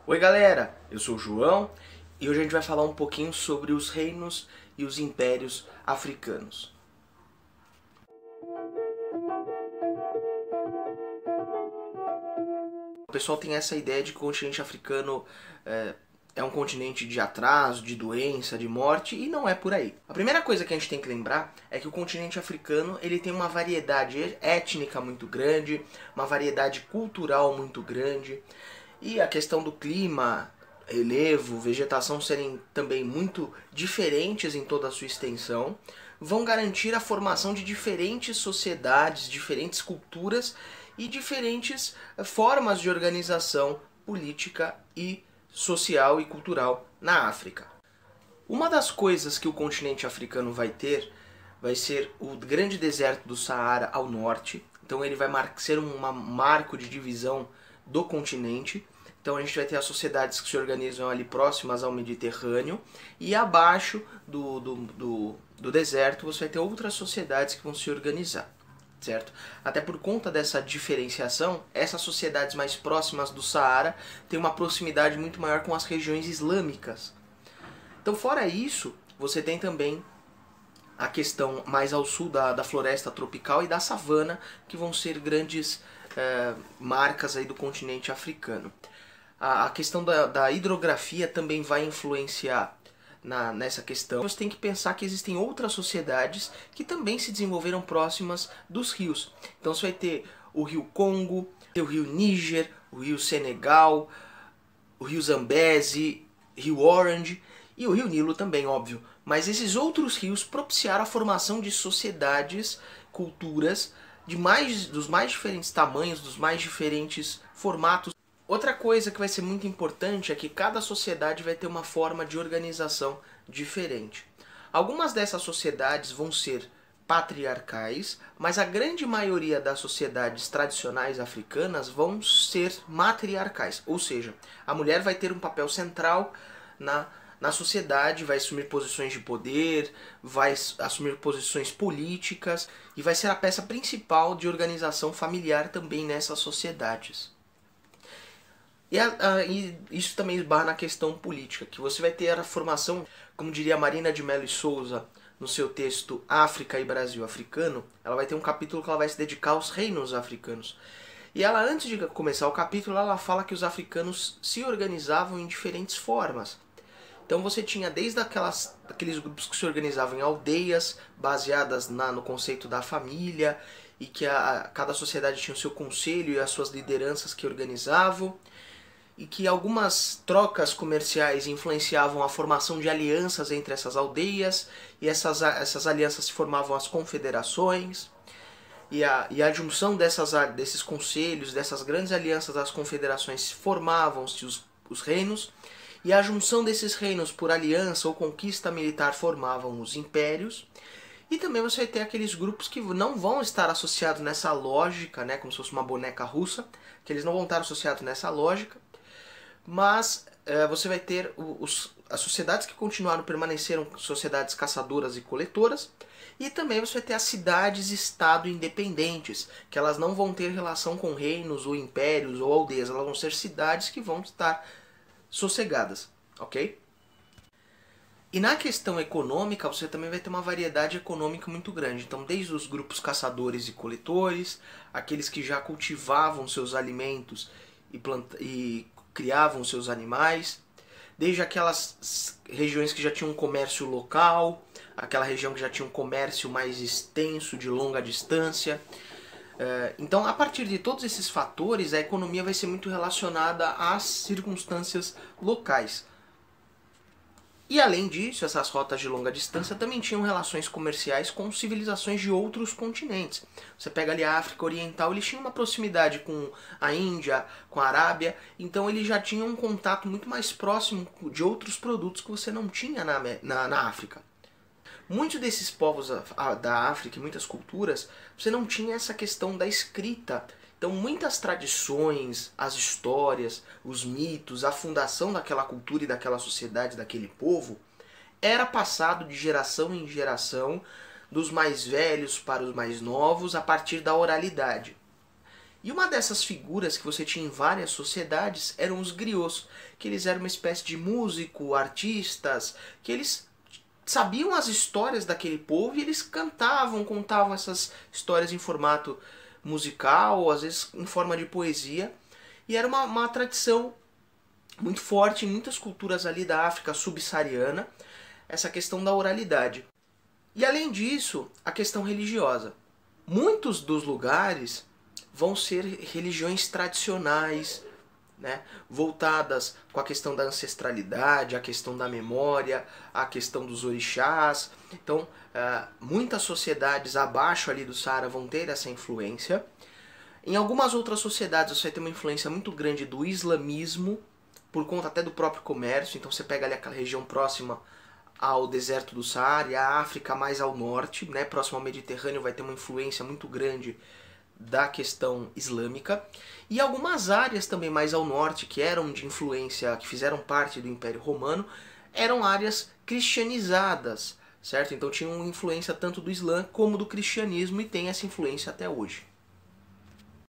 Oi galera, eu sou o João e hoje a gente vai falar um pouquinho sobre os reinos e os impérios africanos. O pessoal tem essa ideia de que o continente africano é um continente de atraso, de doença, de morte, e não é por aí. A primeira coisa que a gente tem que lembrar é que o continente africano ele tem uma variedade étnica muito grande, uma variedade cultural muito grande, e a questão do clima, relevo, vegetação serem também muito diferentes em toda a sua extensão, vão garantir a formação de diferentes sociedades, diferentes culturas e diferentes formas de organização política e social e cultural na África. Uma das coisas que o continente africano vai ter vai ser o grande deserto do Saara ao norte. Então ele vai ser um marco de divisão do continente. Então a gente vai ter as sociedades que se organizam ali próximas ao Mediterrâneo, e abaixo do deserto você vai ter outras sociedades que vão se organizar, certo? Até por conta dessa diferenciação, essas sociedades mais próximas do Saara têm uma proximidade muito maior com as regiões islâmicas. Então fora isso, você tem também a questão mais ao sul da floresta tropical e da savana, que vão ser grandes marcas aí do continente africano. A questão da hidrografia também vai influenciar nessa questão. Você tem que pensar que existem outras sociedades que também se desenvolveram próximas dos rios. Então você vai ter o rio Congo, o rio Níger, o rio Senegal, o rio Zambeze, rio Orange e o rio Nilo também, óbvio. Mas esses outros rios propiciaram a formação de sociedades, culturas dos mais diferentes tamanhos, dos mais diferentes formatos. Outra coisa que vai ser muito importante é que cada sociedade vai ter uma forma de organização diferente. Algumas dessas sociedades vão ser patriarcais, mas a grande maioria das sociedades tradicionais africanas vão ser matriarcais. Ou seja, a mulher vai ter um papel central na sociedade, vai assumir posições de poder, vai assumir posições políticas e vai ser a peça principal de organização familiar também nessas sociedades. E isso também esbarra na questão política, que você vai ter a formação, como diria Marina de Mello e Souza no seu texto África e Brasil Africano, ela vai ter um capítulo que ela vai se dedicar aos reinos africanos. E ela, antes de começar o capítulo, ela fala que os africanos se organizavam em diferentes formas. Então você tinha desde aqueles grupos que se organizavam em aldeias, baseadas no conceito da família, e que cada sociedade tinha o seu conselho e as suas lideranças que organizavam, e que algumas trocas comerciais influenciavam a formação de alianças entre essas aldeias, e essas alianças se formavam as confederações, e a junção desses conselhos, dessas grandes alianças das confederações, formavam-se os reinos, e a junção desses reinos por aliança ou conquista militar formavam os impérios. E também você vai ter aqueles grupos que não vão estar associados nessa lógica, né, como se fosse uma boneca russa, que eles não vão estar associados nessa lógica, mas você vai ter as sociedades que permaneceram sociedades caçadoras e coletoras, e também você vai ter as cidades-estado independentes, que elas não vão ter relação com reinos ou impérios ou aldeias, elas vão ser cidades que vão estar sossegadas, ok? E na questão econômica, você também vai ter uma variedade econômica muito grande. Então, desde os grupos caçadores e coletores, aqueles que já cultivavam seus alimentos e criavam seus animais, desde aquelas regiões que já tinham um comércio local, aquela região que já tinha um comércio mais extenso, de longa distância. Então, a partir de todos esses fatores, a economia vai ser muito relacionada às circunstâncias locais. E além disso, essas rotas de longa distância também tinham relações comerciais com civilizações de outros continentes. Você pega ali a África Oriental, eles tinham uma proximidade com a Índia, com a Arábia, então eles já tinham um contato muito mais próximo de outros produtos que você não tinha na África. Muitos desses povos da África e muitas culturas, você não tinha essa questão da escrita. Então muitas tradições, as histórias, os mitos, a fundação daquela cultura e daquela sociedade, daquele povo, era passado de geração em geração, dos mais velhos para os mais novos, a partir da oralidade. E uma dessas figuras que você tinha em várias sociedades eram os griots, que eles eram uma espécie de músico, artistas, que eles sabiam as histórias daquele povo e eles cantavam, contavam essas histórias em formato musical, ou às vezes em forma de poesia. E era uma tradição muito forte em muitas culturas ali da África subsaariana, essa questão da oralidade. E além disso, a questão religiosa. Muitos dos lugares vão ser religiões tradicionais, né, voltadas com a questão da ancestralidade, a questão da memória, a questão dos orixás. Então, muitas sociedades abaixo ali do Saara vão ter essa influência. Em algumas outras sociedades você vai ter uma influência muito grande do islamismo, por conta até do próprio comércio. Então você pega ali aquela região próxima ao deserto do Saara e a África mais ao norte, né, próximo ao Mediterrâneo, vai ter uma influência muito grande da questão islâmica, e algumas áreas também mais ao norte que eram de influência, que fizeram parte do Império Romano, eram áreas cristianizadas, certo? Então tinham influência tanto do Islã como do cristianismo e tem essa influência até hoje.